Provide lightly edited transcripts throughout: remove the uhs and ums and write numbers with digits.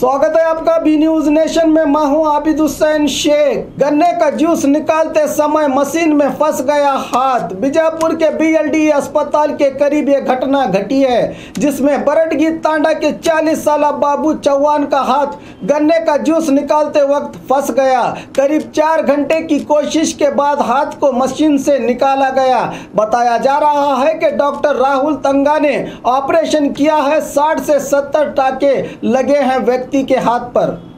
स्वागत है आपका बी न्यूज नेशन में। मैं हूं आबिद हुसैन शेख। गन्ने का जूस निकालते समय मशीन में फंस गया हाथ। बीजापुर के बीएलडी अस्पताल के करीब ये घटना घटी है, जिसमें बरडगी तांडा के 40 साल बाबू चौहान का हाथ गन्ने का जूस निकालते वक्त फंस गया। करीब 4 घंटे की कोशिश के बाद हाथ को मशीन से निकाला गया। बताया जा रहा है कि डॉक्टर राहुल तंगा ने ऑपरेशन किया है। 60 से 70 टाके लगे हैं व्यक्ति के हाथ पर।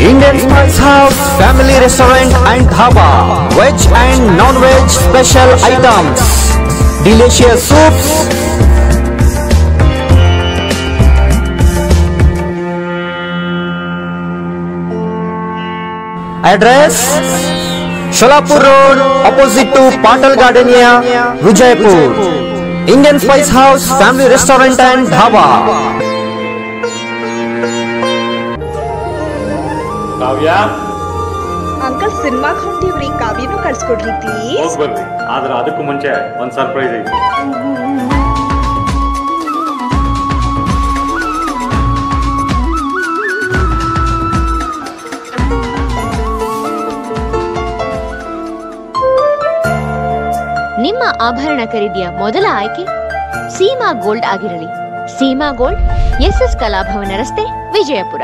Indian Spice House Family Restaurant and Dhaba, veg and non-veg special items, delicious soups, address Sholapur Road opposite to Patal Gardenia, Vijaypur. Indian Spice House Family Restaurant and Dhaba. Kavya uncle cinema ಹೊಂಟಿವ್ರಿ, ಕಾವ್ಯನೂ ಕಳ್ಸ್ಕೊಡ್ರಿ please. ಹೋಗಿ ಬರ್ರಿ, ಆದ್ರೆ ಅದಕ್ಕೂ ಮುಂಚೆ ಒಂದು surprise ಐತಿ. ನಿಮ್ಮ ಆಭರಣ ಖರೀದಿಯ ಮೊದಲ ಆಯ್ಕೆ ಸೀಮಾ ಗೋಲ್ಡ್ ಆಗಿರಲಿ. ಸೀಮಾ ಗೋಲ್ಡ್, ಎಸ್ಎಸ್ ಕಲಾಭವನ ರಸ್ತೆ, ವಿಜಯಪುರ.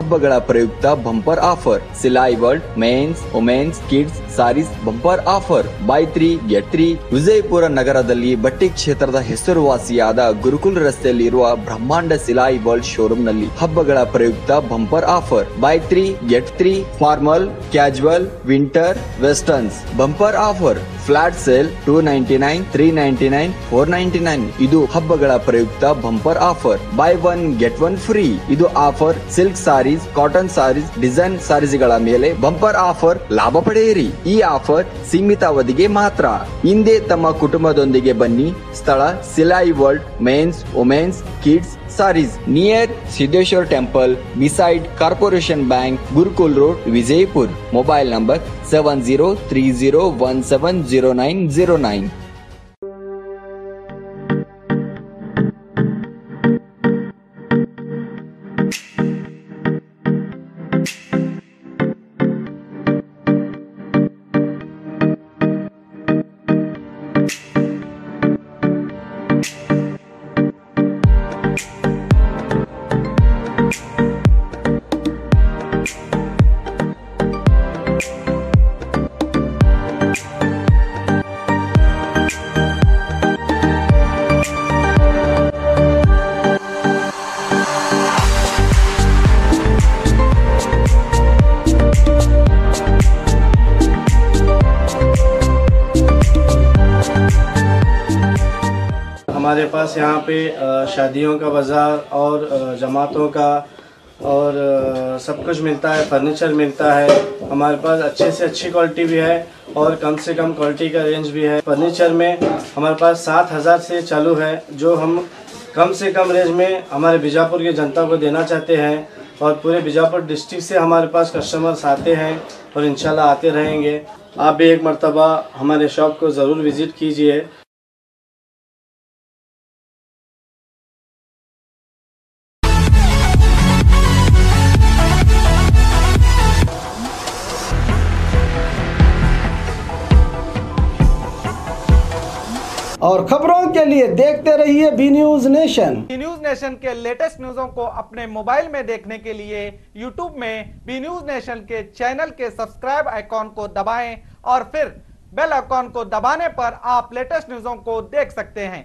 ಹಬ್ಬಗಳ ಪ್ರಯುಕ್ತ bumper offer. Silai world men's women's kids saris bumper offer. Buy 3 get 3. Vijayapura ನಗರದಲ್ಲಿ ಬಟ್ಟೆ ಕ್ಷೇತ್ರದ ಹೆಸರುವಾಸಿಯಾದ ಗುರುಕುಲ್ ರಸ್ತೆಯಲ್ಲಿ ಇರುವ ಬ್ರಹ್ಮಾಂಡ ಸಿಲಾಯಿ ವರ್ಲ್ಡ್ ಶೋರೂಮ್ ನಲ್ಲಿ ಹಬ್ಬಗಳ ಪ್ರಯುಕ್ತ bumper offer. Buy 3 get 3. Formal, casual, winter, westerns bumper offer. Flat sale 299, 399, 499. ಇದು ಹಬ್ಬಗಳ ಪ್ರಯುಕ್ತ bumper offer. Buy 1 get 1 free. ಇದು offer silk saris, cotton saris, design ಸಾರೀಸ್ಗಳ ಮೇಲೆ ಬಂಪರ್ ಆಫರ್ ಲಾಭ ಪಡೆಯಿರಿ. ಈ ಆಫರ್ ಸೀಮಿತ ಅವಧಿಗೆ ಮಾತ್ರ. ಹಿಂದೆ ತಮ್ಮ ಕುಟುಂಬದೊಂದಿಗೆ ಬನ್ನಿ. ಸ್ಥಳ Silai world men's women's kids saris, near Siddeshwara temple, beside corporation bank, Gurukul road, Vijayapur. Mobile number 7030170909. हमारे पास यहाँ पे शादियों का बाज़ार और जमातों का और सब कुछ मिलता है। फर्नीचर मिलता है हमारे पास। अच्छे से अच्छी क्वालिटी भी है और कम से कम क्वालिटी का रेंज भी है। फर्नीचर में हमारे पास 7,000 से चालू है, जो हम कम से कम रेंज में हमारे बीजापुर की जनता को देना चाहते हैं। और पूरे बीजापुर डिस्ट्रिक्ट से हमारे पास कस्टमर्स आते हैं और इंशाल्लाह आते रहेंगे। आप भी एक मर्तबा हमारे शॉप को ज़रूर विज़िट कीजिए। और खबरों के लिए देखते रहिए B News Nation. B News Nation के लेटेस्ट न्यूज़ों को अपने मोबाइल में देखने के लिए यूट्यूब में बी न्यूज नेशन के चैनल के सब्सक्राइब आइकॉन को दबाएं और फिर बेल आइकॉन को दबाने पर आप लेटेस्ट न्यूज़ों को देख सकते हैं।